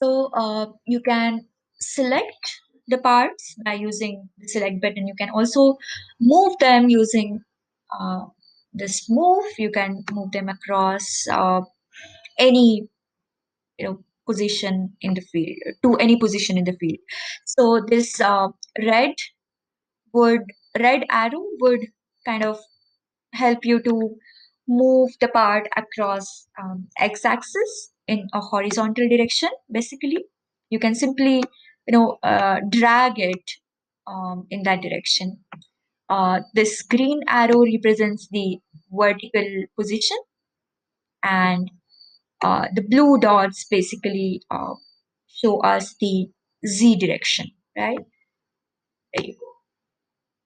So you can select the parts by using the select button. You can also move them using uh, this move. You can move them across any position in the field, to any position in the field. So this red would red arrow would kind of help you to move the part across x-axis in a horizontal direction. Basically, you can simply drag it in that direction. This green arrow represents the vertical position, and the blue dots basically show us the z direction, right? There you go.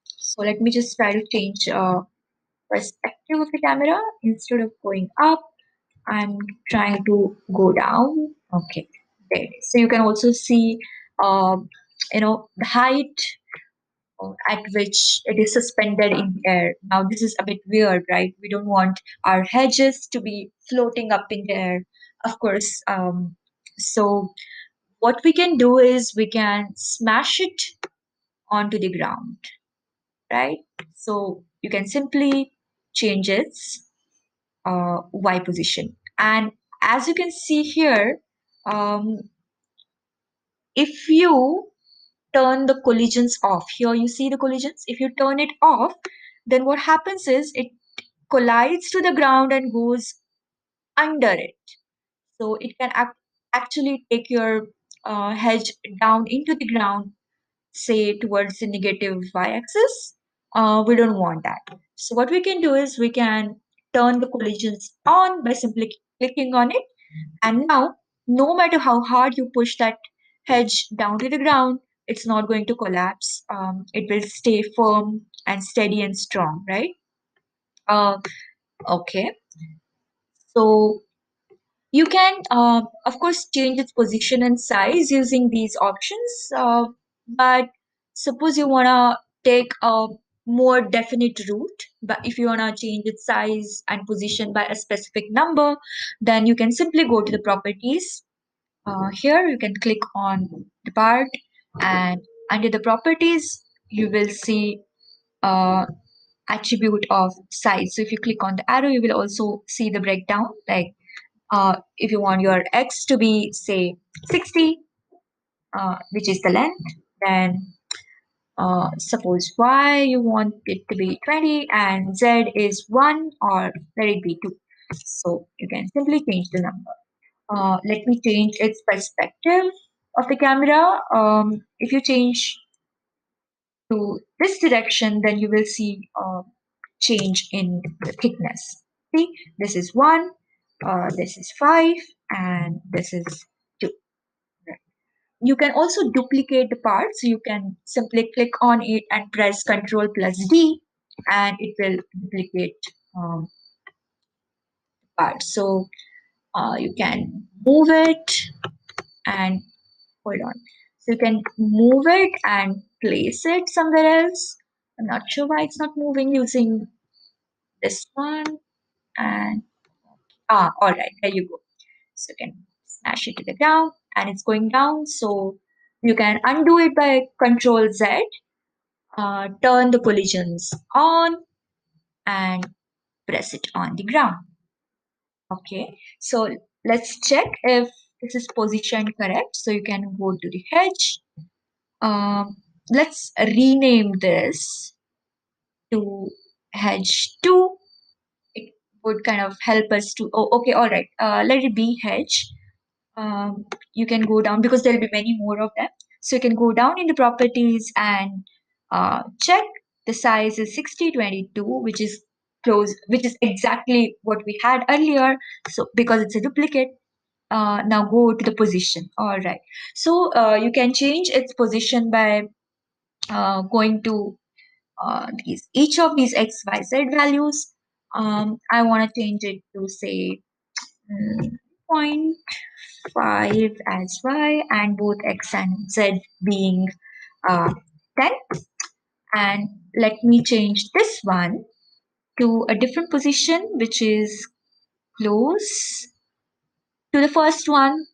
So let me just try to change perspective of the camera. Instead of going up, I'm trying to go down. Okay, there it is. So you can also see, uh, the height at which it is suspended in the air. Now this is a bit weird, right? We don't want our hedges to be floating up in the air, of course. So what we can do is we can smash it onto the ground, right? So you can simply change its Y position. And as you can see here, um, if you turn the collisions off, here you see the collisions, if you turn it off, then what happens is it collides to the ground and goes under it. So it can actually take your hedge down into the ground, say towards the negative y-axis. We don't want that. So what we can do is we can turn the collisions on by simply clicking on it. And now, no matter how hard you push that hedge down to the ground, it's not going to collapse. It will stay firm and steady and strong, right? Uh, okay. So you can, of course, change its position and size using these options. But suppose you want to take a more definite route, but if you want to change its size and position by a specific number, then you can simply go to the properties. Here you can click on the part, and under the properties, you will see attribute of size. So if you click on the arrow, you will also see the breakdown. Like if you want your x to be say 60, which is the length, then suppose y you want it to be 20 and z is 1, or let it be 2. So you can simply change the number. Let me change its perspective of the camera. If you change to this direction, then you will see a change in the thickness. See, this is 1, this is 5, and this is 2. You can also duplicate the part, so you can simply click on it and press Ctrl plus D, and it will duplicate part. So you can move it and hold on. So you can move it and place it somewhere else. I'm not sure why it's not moving using this one. And all right, there you go. So you can smash it to the ground and it's going down. So you can undo it by Control Z, turn the collisions on and press it on the ground. Okay, so let's check if this is positioned correct. So you can go to the hedge. Let's rename this to hedge 2. It would kind of help us to, oh, okay, all right, let it be hedge. You can go down because there will be many more of them. So you can go down in the properties and check the size is 6022, which is close, which is exactly what we had earlier. So because it's a duplicate, now go to the position. All right. So you can change its position by going to these each of these x, y, z values. I want to change it to say 0.5 as y, and both x and z being 10. And let me change this one to a different position, which is close to the first one.